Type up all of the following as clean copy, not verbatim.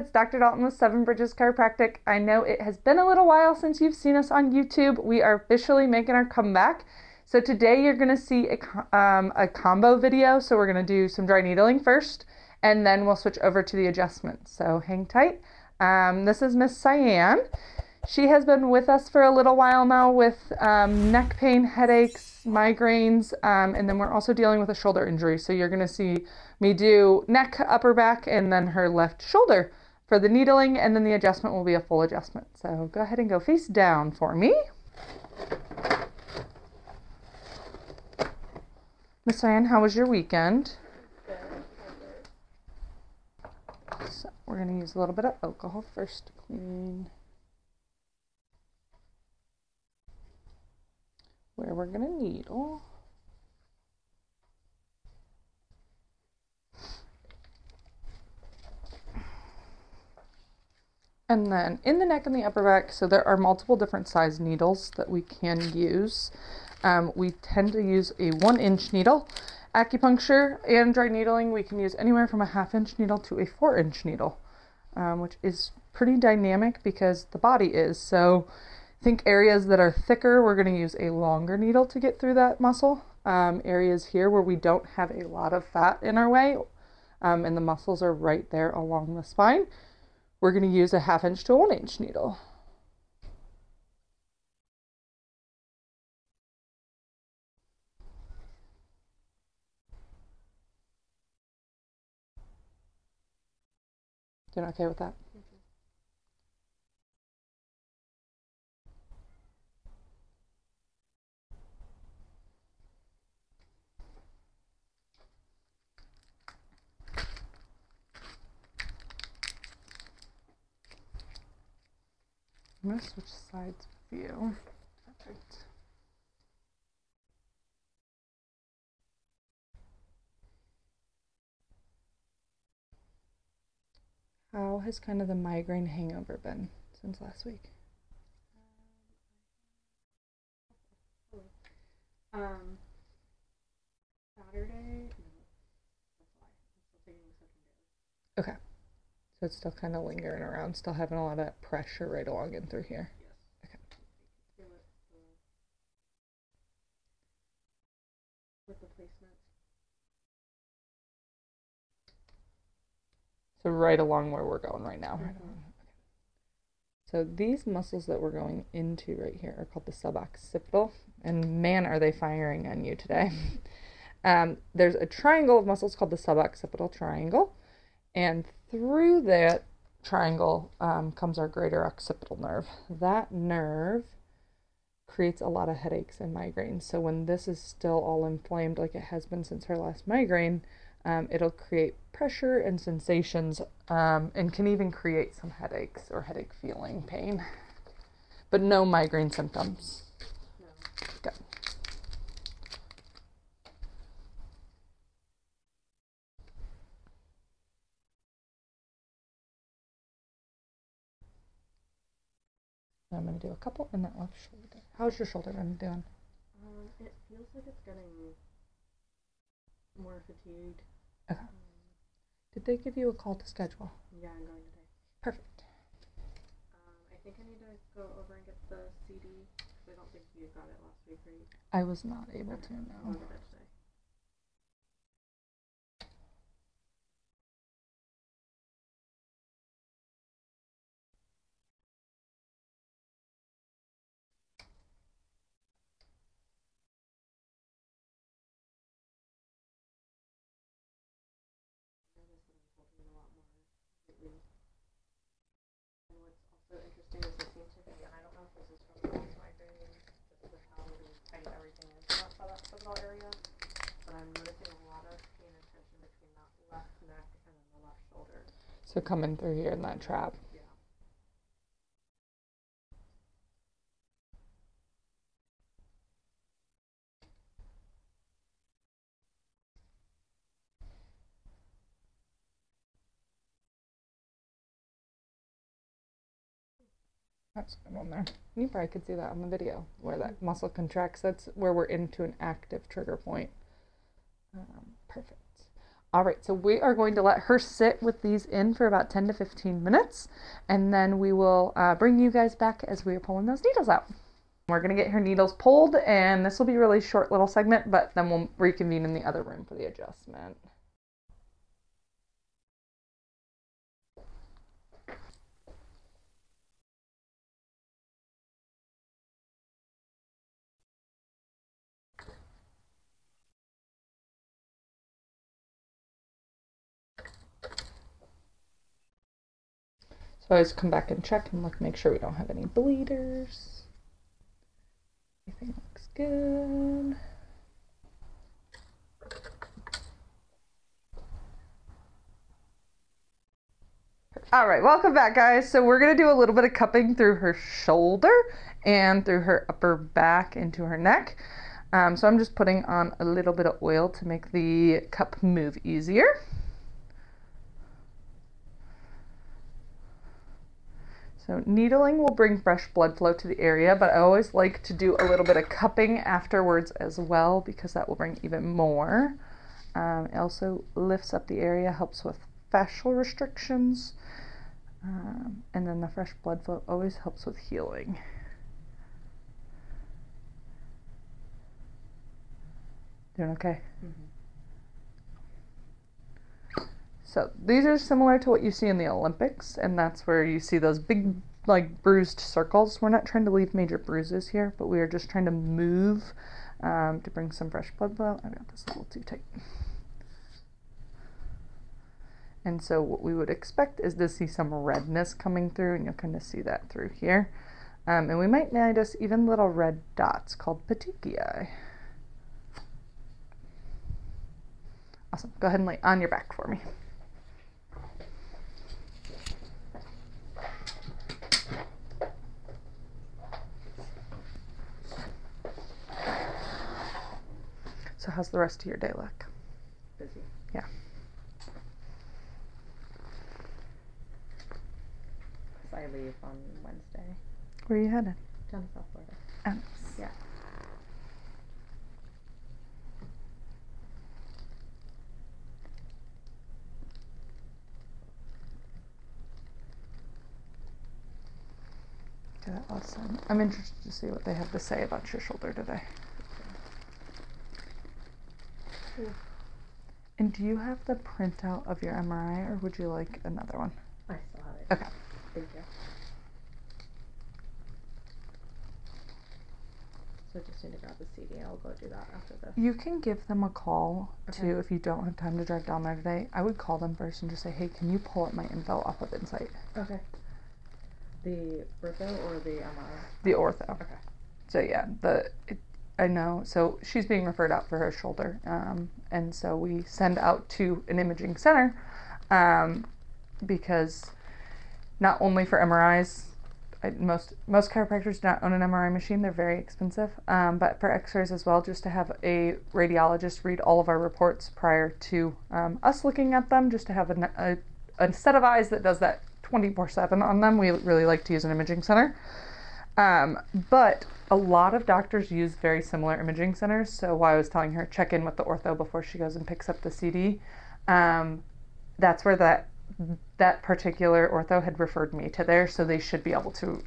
it's Dr. Dalton with Seven Bridges Chiropractic. I know it has been a little while since you've seen us on YouTube. We are officially making our comeback. So today you're going to see a combo video. So we're going to do some dry needling first, and then we'll switch over to the adjustments. So hang tight. This is Miss Cyan. She has been with us for a little while now with neck pain, headaches, migraines, and then we're also dealing with a shoulder injury. So you're going to see me do neck, upper back, and then her left shoulder for the needling, and then the adjustment will be a full adjustment. So go ahead and go face down for me. Miss Cyan, how was your weekend? So we're going to use a little bit of alcohol first to clean where we're going to needle. And then in the neck and the upper back, so there are multiple different size needles that we can use. We tend to use a 1-inch needle. Acupuncture and dry needling, we can use anywhere from a 1/2-inch needle to a 4-inch needle, which is pretty dynamic because the body is. So think areas that are thicker, we're going to use a longer needle to get through that muscle. Areas here where we don't have a lot of fat in our way, and the muscles are right there along the spine, we're going to use a 1/2-inch to a 1-inch needle. Doing okay with that? I'm going to switch sides with you. Perfect. How has kind of the migraine hangover been since last week? Saturday, that's why. I'm still taking the second day. Okay. So it's still kind of lingering around, still having a lot of that pressure right along in through here. Yes. Okay. Feel it with the placement. So right along where we're going right now. Mm-hmm. Right along. Okay. So these muscles that we're going into right here are called the suboccipital, and man, are they firing on you today. There's a triangle of muscles called the suboccipital triangle, and through that triangle comes our greater occipital nerve. That nerve creates a lot of headaches and migraines. So when this is still all inflamed like it has been since her last migraine, it'll create pressure and sensations, and can even create some headaches or headache feeling pain, but no migraine symptoms. No. Good. I'm going to do a couple in that left shoulder. How's your shoulder been doing? It feels like it's getting more fatigued. Okay. Did they give you a call to schedule? Yeah, I'm going today. Perfect. I think I need to go over and get the CD because I don't think you got it last week, right? I was not able to, I'll no. get it today. And what's also interesting is it seems to be, and I don't know if this is from the last migraine, just with how tight everything is in that suboccipital area, but I'm noticing a lot of pain and tension between that left neck and then the left shoulder. So coming through here in that trap. Yeah. That's a good one there. You probably could see that on the video where that muscle contracts. That's where we're into an active trigger point. Perfect. All right, so we are going to let her sit with these in for about 10 to 15 minutes, and then we will bring you guys back as we are pulling those needles out. We're going to get her needles pulled, and this will be a really short little segment, but then we'll reconvene in the other room for the adjustment. So I always come back and check and look, make sure we don't have any bleeders. Everything looks good. All right, welcome back, guys. So we're gonna do a little bit of cupping through her shoulder and through her upper back into her neck. So I'm just putting on a little bit of oil to make the cup move easier. So needling will bring fresh blood flow to the area, but I always like to do a little bit of cupping afterwards as well because that will bring even more. It also lifts up the area, helps with fascial restrictions, and then the fresh blood flow always helps with healing. Doing okay? Mm-hmm. So these are similar to what you see in the Olympics, and that's where you see those big, like, bruised circles. We're not trying to leave major bruises here, but we are just trying to move to bring some fresh blood flow. I got this a little too tight. And so what we would expect is to see some redness coming through, and you'll kind of see that through here. And we might notice even little red dots called petechiae. Awesome. Go ahead and lay on your back for me. So how's the rest of your day look? Busy. Yeah. So I leave on Wednesday. Where are you headed? Down to South Florida. Oh. Yeah. Okay, that last time. I'm interested to see what they have to say about your shoulder today. Ooh. And do you have the printout of your MRI, or would you like another one? I still have it. Okay. Thank you. So I just need to grab the CD. I'll go do that after this. You can give them a call, Okay. too, if you don't have time to drive down there today. I would call them first and just say, hey, can you pull up my info off of Insight? Okay. The ortho or the MRI? The ortho. Okay. So, yeah, I know. So she's being referred out for her shoulder. And so we send out to an imaging center because not only for MRIs, most chiropractors do not own an MRI machine. They're very expensive. But for x-rays as well, just to have a radiologist read all of our reports prior to us looking at them, just to have a set of eyes that does that 24/7 on them. We really like to use an imaging center. But a lot of doctors use very similar imaging centers. So while I was telling her check in with the ortho before she goes and picks up the CD, that's where that particular ortho had referred me to there. So they should be able to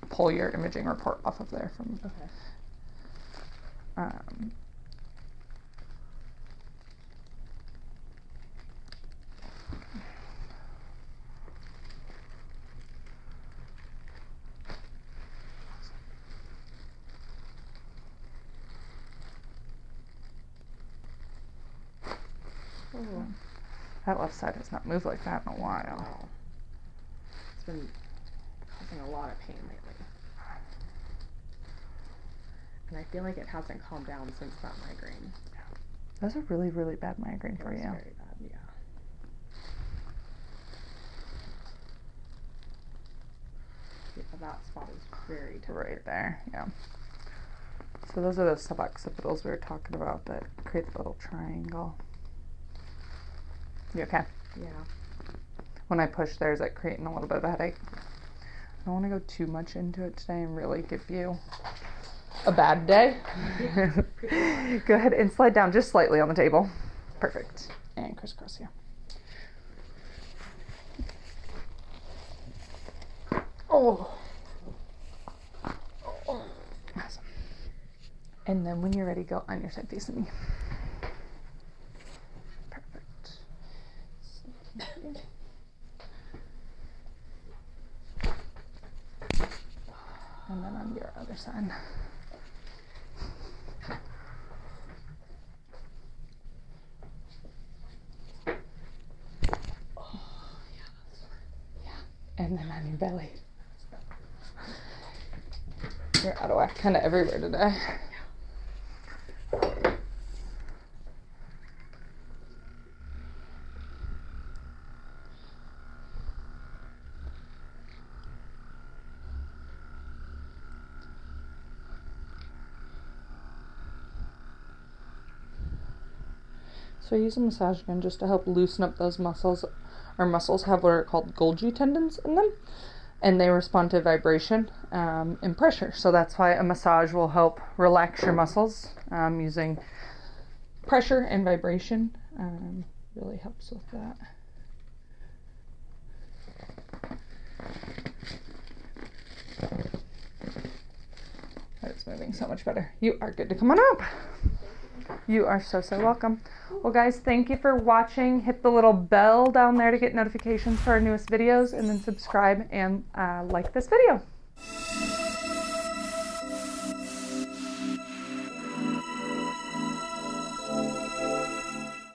pull your imaging report off of there from. Okay. Ooh. That left side has not moved like that in a while. Wow. It's been causing a lot of pain lately. And I feel like it hasn't calmed down since that migraine. That was a really, really bad migraine for you. It was very bad, yeah. Yeah, that spot is very tender. Right there, yeah. So those are the suboccipitals we were talking about that create the little triangle. You okay? Yeah. When I push there, is it creating a little bit of a headache? I don't want to go too much into it today and really give you a bad day. Go ahead and slide down just slightly on the table. Perfect. and crisscross here. Oh. Awesome. And then when you're ready, go on your side facing me. Perfect. And then on your other side. And then on your belly. You're out of whack kind of everywhere today. So I use a massage gun just to help loosen up those muscles. Our muscles have what are called Golgi tendons in them, and they respond to vibration and pressure. So that's why a massage will help relax your muscles using pressure and vibration. Really helps with that. It's moving so much better. You are good to come on up. You are so welcome. Well, guys, thank you for watching. Hit the little bell down there to get notifications for our newest videos, and then subscribe and like this video.